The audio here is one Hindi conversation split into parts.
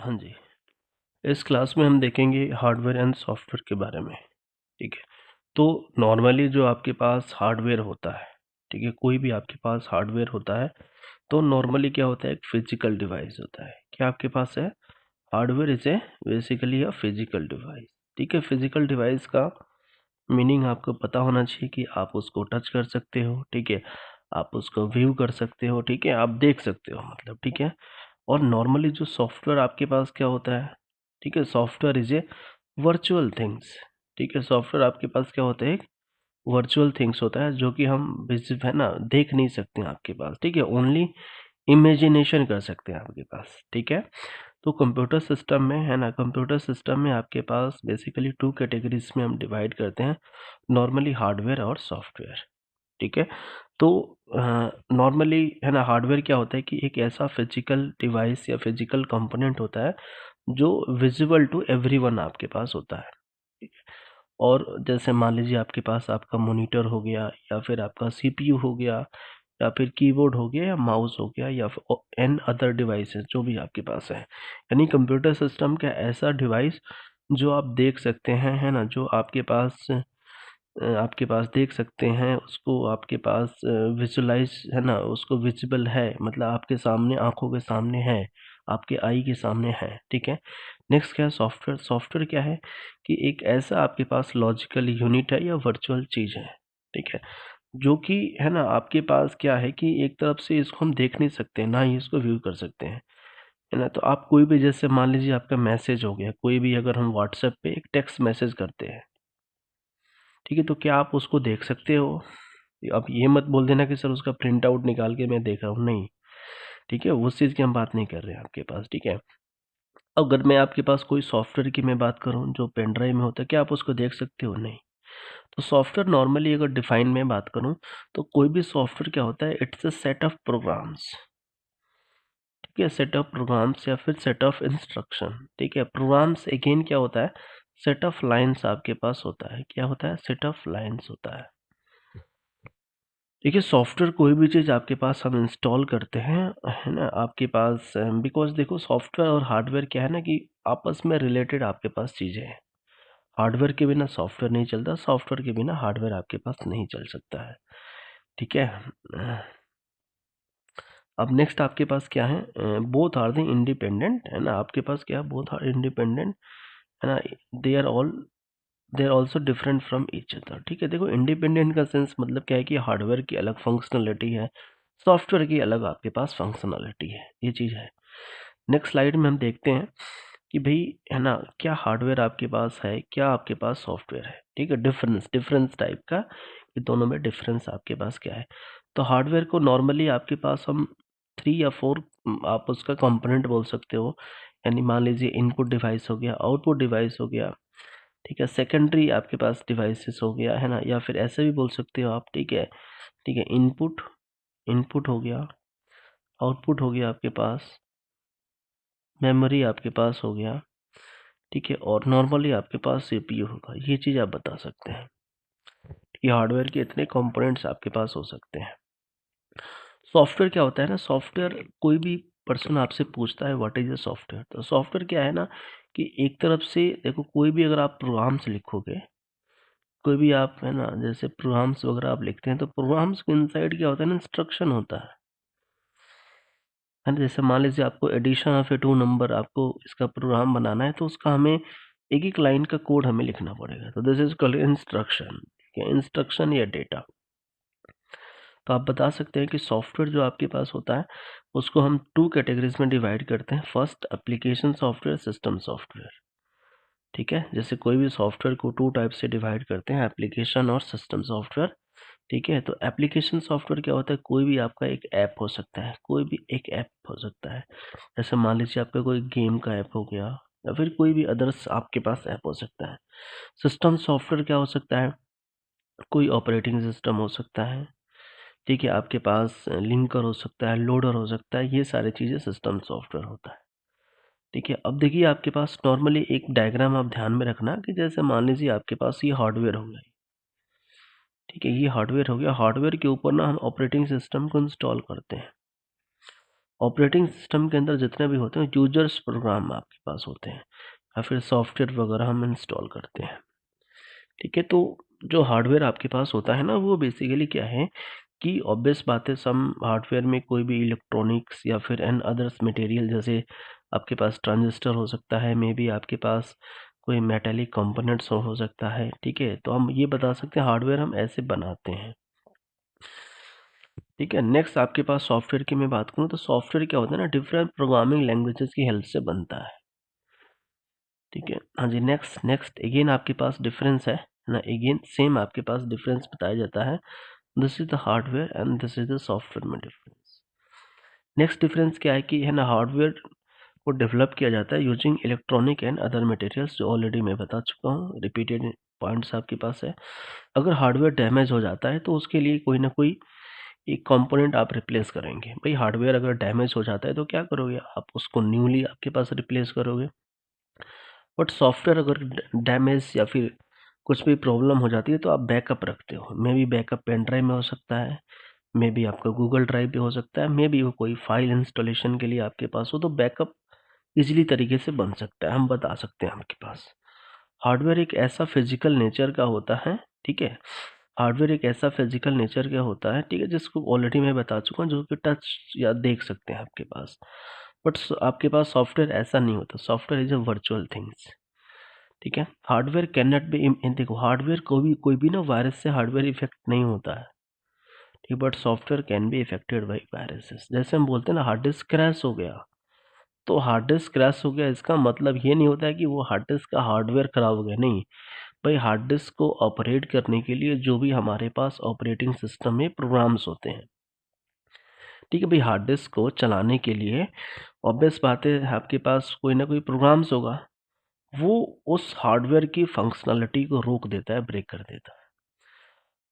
हाँ जी, इस क्लास में हम देखेंगे हार्डवेयर एंड सॉफ्टवेयर के बारे में, ठीक है। तो नॉर्मली जो आपके पास हार्डवेयर होता है, ठीक है, कोई भी आपके पास हार्डवेयर होता है, तो नॉर्मली क्या होता है, एक फिजिकल डिवाइस होता है। क्या आपके पास है? Hardware is a basically a physical device, ठीक है। फिजिकल डिवाइस का मीनिंग आपको पता होना चाहिए कि आप उसको टच कर सकते हो, ठीक है, आप उसको व्यू कर सकते हो, ठीक है, आप देख सकते हो मतलब, ठीक है। और नॉर्मली जो सॉफ्टवेयर आपके पास क्या होता है, ठीक है, software is a virtual things, ठीक है। सॉफ्टवेयर आपके पास क्या होता है, एक वर्चुअल थिंग्स होता है जो कि हम विजिब है ना, देख नहीं सकते हैं आपके पास, ठीक है, ओनली इमेजिनेशन कर सकते हैं आपके पास, ठीक है। तो कंप्यूटर सिस्टम में है ना, कंप्यूटर सिस्टम में आपके पास बेसिकली टू कैटेगरीज में हम डिवाइड करते हैं, नॉर्मली हार्डवेयर और सॉफ्टवेयर, ठीक है। तो नॉर्मली है ना, हार्डवेयर क्या होता है कि एक ऐसा फिजिकल डिवाइस या फिजिकल कंपोनेंट होता है जो विजिबल टू एवरीवन आपके पास होता है, ठीक है। और जैसे मान लीजिए आपके पास आपका मॉनिटर हो गया, या फिर आपका सीपीयू हो गया, या फिर कीबोर्ड हो गया, या माउस हो गया, या फिर एन अदर डिवाइसेस जो भी आपके पास है, यानी कंप्यूटर सिस्टम का ऐसा डिवाइस जो आप देख सकते हैं, है ना, जो आपके पास देख सकते हैं उसको, आपके पास विजुलाइज है ना, उसको विजिबल है, मतलब आपके सामने, आंखों के सामने है, आपके आई के सामने है, ठीक है। नेक्स्ट क्या है? सॉफ्टवेयर। सॉफ्टवेयर क्या है कि एक ऐसा आपके पास लॉजिकल यूनिट है या वर्चुअल चीज़ है, ठीक है, जो कि है ना, आपके पास क्या है कि एक तरफ से इसको हम देख नहीं सकते, ना ही इसको व्यू कर सकते हैं, है ना। तो आप कोई भी, जैसे मान लीजिए आपका मैसेज हो गया, कोई भी अगर हम व्हाट्सएप पे एक टेक्स्ट मैसेज करते हैं, ठीक है, तो क्या आप उसको देख सकते हो? अब ये मत बोल देना कि सर उसका प्रिंट आउट निकाल के मैं देख रहा हूँ, नहीं, ठीक है, उस चीज़ की हम बात नहीं कर रहे हैं आपके पास, ठीक है। अगर मैं आपके पास कोई सॉफ्टवेयर की मैं बात करूँ जो पेन ड्राइव में होता है, क्या आप उसको देख सकते हो? नहीं। तो सॉफ्टवेयर नॉर्मली अगर डिफाइन में बात करूँ, तो कोई भी सॉफ्टवेयर क्या होता है, it's a set of programs, ठीक है, सेट ऑफ प्रोग्राम्स या फिर सेट ऑफ इंस्ट्रक्शन, ठीक है। प्रोग्राम्स अगेन क्या होता है, सेट ऑफ लाइन्स आपके पास होता है, क्या होता है, सेट ऑफ लाइन्स होता है। देखिए, सॉफ्टवेयर कोई भी चीज़ आपके पास हम इंस्टॉल करते हैं, है ना, आपके पास बिकॉज़ देखो, सॉफ्टवेयर और हार्डवेयर क्या है ना कि आपस में रिलेटेड आपके पास चीज़ें हैं। हार्डवेयर के बिना सॉफ्टवेयर नहीं चलता, सॉफ्टवेयर के बिना हार्डवेयर आपके पास नहीं चल सकता है, ठीक है। अब नेक्स्ट आपके पास क्या है, बोथ आर द इंडिपेंडेंट, है ना, आपके पास क्या है, बोथ आर इंडिपेंडेंट, है ना, they are all they are also different from each other, ठीक है। देखो, इंडिपेंडेंट का सेंस मतलब क्या है कि हार्डवेयर की अलग फंक्शनलिटी है, सॉफ्टवेयर की अलग आपके पास फंक्शनलिटी है, ये चीज़ है। नेक्स्ट स्लाइड में हम देखते हैं कि भाई, है ना, क्या हार्डवेयर आपके पास है, क्या आपके पास सॉफ्टवेयर है, ठीक है। डिफरेंस डिफरेंस टाइप का, ये दोनों में डिफरेंस आपके पास क्या है। तो हार्डवेयर को नॉर्मली आपके पास हम 3 या 4 आप उसका कंपोनेंट बोल सकते हो, यानी मान लीजिए इनपुट डिवाइस हो गया, आउटपुट डिवाइस हो गया, ठीक है, सेकेंडरी आपके पास डिवाइसेस हो गया, है ना, या फिर ऐसे भी बोल सकते हो आप, ठीक है, ठीक है, इनपुट इनपुट हो गया, आउटपुट हो गया आपके पास, मेमोरी आपके पास हो गया, ठीक है, और नॉर्मली आपके पास सीपीयू होगा। ये चीज़ आप बता सकते हैं कि हार्डवेयर के इतने कंपोनेंट्स आपके पास हो सकते हैं। सॉफ्टवेयर क्या होता है ना, सॉफ्टवेयर कोई भी पर्सन आपसे पूछता है व्हाट इज अ सॉफ्टवेयर, तो सॉफ्टवेयर क्या है ना कि एक तरफ से देखो, कोई भी अगर आप प्रोग्राम्स लिखोगे, कोई भी आप, है ना, जैसे प्रोग्राम्स वगैरह आप लिखते हैं, तो प्रोग्राम्स के इनसाइड क्या होता है ना, इंस्ट्रक्शन होता है ना। जैसे मान लीजिए आपको addition of a two number, आपको इसका प्रोग्राम बनाना है, तो उसका हमें एक एक लाइन का कोड हमें लिखना पड़ेगा, तो दिस इज कॉल्ड इंस्ट्रक्शन, ठीक है, इंस्ट्रक्शन या डेटा। तो आप बता सकते हैं कि सॉफ्टवेयर जो आपके पास होता है, उसको हम 2 कैटेगरीज में डिवाइड करते हैं। First, application software, system software, ठीक है। जैसे कोई भी सॉफ्टवेयर को 2 टाइप से डिवाइड करते हैं, एप्लीकेशन और सिस्टम सॉफ्टवेयर, ठीक है। तो एप्लीकेशन सॉफ्टवेयर क्या होता है, कोई भी आपका एक ऐप हो सकता है, कोई भी एक ऐप हो सकता है, जैसे मान लीजिए आपका कोई गेम का ऐप हो गया, या फिर कोई भी अदर्स आपके पास ऐप हो सकता है। सिस्टम सॉफ्टवेयर क्या हो सकता है, कोई ऑपरेटिंग सिस्टम हो सकता है, ठीक है, आपके पास लिंकर हो सकता है, लोडर हो सकता है, ये सारी चीज़ें सिस्टम सॉफ्टवेयर होता है, ठीक है। अब देखिए, आपके पास नॉर्मली एक डायग्राम आप ध्यान में रखना कि जैसे मान लीजिए आपके पास ये हार्डवेयर हो गया, ठीक है, ये हार्डवेयर हो गया, हार्डवेयर के ऊपर ना हम ऑपरेटिंग सिस्टम को इंस्टॉल करते हैं, ऑपरेटिंग सिस्टम के अंदर जितने भी होते हैं यूजर्स प्रोग्राम आपके पास होते हैं या फिर सॉफ्टवेयर वगैरह हम इंस्टॉल करते हैं। ठीक है, तो जो हार्डवेयर आपके पास होता है ना, वो बेसिकली क्या है कि ऑब्वियस बात है, सम हार्डवेयर में कोई भी इलेक्ट्रॉनिक्स या फिर एन अदर्स मटेरियल, जैसे आपके पास ट्रांजिस्टर हो सकता है, मे बी आपके पास कोई मेटेलिक कंपोनेंट्स हो सकता है। ठीक है, तो हम ये बता सकते हैं हार्डवेयर हम ऐसे बनाते हैं। ठीक है, नेक्स्ट आपके पास सॉफ्टवेयर की मैं बात करूँ तो सॉफ्टवेयर क्या होता है ना, डिफरेंट प्रोग्रामिंग लैंग्वेजेस की हेल्प से बनता है। ठीक है, हाँ जी, नेक्स्ट नेक्स्ट अगेन आपके पास डिफरेंस है ना, अगेन सेम आपके पास डिफरेंस बताया जाता है। This is the hardware and this is the software में डिफरेंस। नेक्स्ट डिफरेंस क्या है कि है ना, हार्डवेयर को डेवलप किया जाता है using electronic and other materials, जो ऑलरेडी मैं बता चुका हूँ, रिपीटेड पॉइंट्स आपके पास है। अगर हार्डवेयर डैमेज हो जाता है तो उसके लिए कोई ना कोई एक कंपोनेंट आप रिप्लेस करेंगे। भाई हार्डवेयर अगर डैमेज हो जाता है तो क्या करोगे, आप उसको न्यूली आपके पास रिप्लेस करोगे। बट सॉफ्टवेयर अगर डैमेज या फिर कुछ भी प्रॉब्लम हो जाती है तो आप बैकअप रखते हो। Maybe backup pen drive में हो सकता है, मे बी आपका गूगल ड्राइव पे हो सकता है, मे बी वो कोई फाइल इंस्टॉलेशन के लिए आपके पास हो, तो बैकअप इजीली तरीके से बन सकता है, हम बता सकते हैं आपके पास। हार्डवेयर एक ऐसा फिजिकल नेचर का होता है, ठीक है, हार्डवेयर एक ऐसा फिजिकल नेचर का होता है, ठीक है, जिसको ऑलरेडी मैं बता चुका हूँ, जो कि टच या देख सकते हैं आपके पास। बट आपके पास सॉफ्टवेयर ऐसा नहीं होता, software is a virtual things. ठीक है, हार्डवेयर कैन नॉट बी, देखो हार्डवेयर कोई भी ना वायरस से हार्डवेयर इफेक्ट नहीं होता है। ठीक, but software can be affected by viruses. जैसे हम बोलते हैं ना हार्ड डिस्क क्रैश हो गया, तो हार्ड डिस्क क्रैश हो गया इसका मतलब ये नहीं होता है कि वो हार्ड डिस्क का हार्डवेयर खराब हो गया, नहीं भाई, हार्ड डिस्क को ऑपरेट करने के लिए जो भी हमारे पास ऑपरेटिंग सिस्टम में प्रोग्राम्स होते हैं, ठीक है भाई, हार्ड डिस्क को चलाने के लिए ऑब्वियस बात है आपके पास कोई ना कोई प्रोग्राम्स होगा, वो उस हार्डवेयर की फंक्शनलिटी को रोक देता है, ब्रेक कर देता है।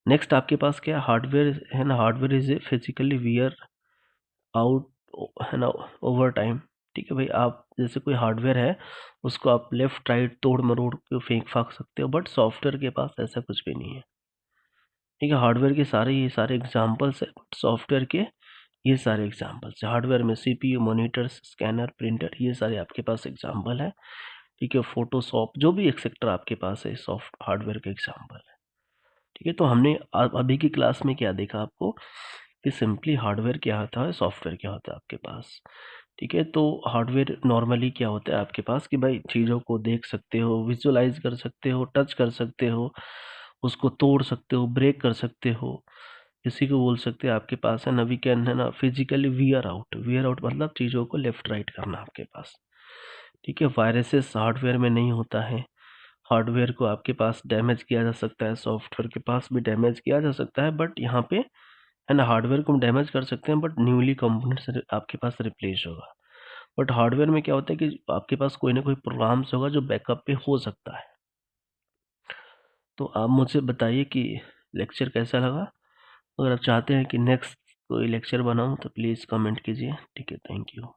नेक्स्ट आपके पास क्या हार्डवेयर है ना, hardware is a physically wear out, है ना, ओवर टाइम। ठीक है भाई, आप जैसे कोई हार्डवेयर है उसको आप लेफ्ट राइट तोड़ मरोड़ के फेंक फाक सकते हो, बट सॉफ्टवेयर के पास ऐसा कुछ भी नहीं है। ठीक है, हार्डवेयर के ये सारे एग्जांपल्स है, बट सॉफ्टवेयर के ये सारे एग्जांपल्स है। हार्डवेयर में सीपीयू, मॉनिटर्स, स्कैनर, प्रिंटर, ये सारे आपके पास एग्जांपल है। ठीक है, फोटोशॉप, जो भी एक्सेट्रा आपके पास है, सॉफ्ट हार्डवेयर के एग्जांपल है। ठीक है, तो हमने अभी की क्लास में क्या देखा आपको कि सिंपली हार्डवेयर क्या होता है, सॉफ्टवेयर क्या होता है आपके पास। ठीक है, तो हार्डवेयर नॉर्मली क्या होता है आपके पास कि भाई चीज़ों को देख सकते हो, विजुअलाइज कर सकते हो, टच कर सकते हो, उसको तोड़ सकते हो, ब्रेक कर सकते हो। इसी को बोल सकते हैं आपके पास है ना, वी कैन, है ना, फिजिकली वियर आउट मतलब चीज़ों को लेफ्ट राइट करना आपके पास। ठीक है, वायरसेस हार्डवेयर में नहीं होता है। हार्डवेयर को आपके पास डैमेज किया जा सकता है, सॉफ्टवेयर के पास भी डैमेज किया जा सकता है, बट यहाँ पे है ना, हार्डवेयर को हम डैमेज कर सकते हैं बट न्यूली कंपोनेंट्स आपके पास रिप्लेस होगा। बट हार्डवेयर में क्या होता है कि आपके पास कोई ना कोई प्रोग्राम्स होगा जो बैकअप पे हो सकता है। तो आप मुझे बताइए कि लेक्चर कैसा लगा। अगर आप चाहते हैं कि नेक्स्ट कोई लेक्चर बनाऊं तो प्लीज़ कमेंट कीजिए। ठीक है, थैंक यू।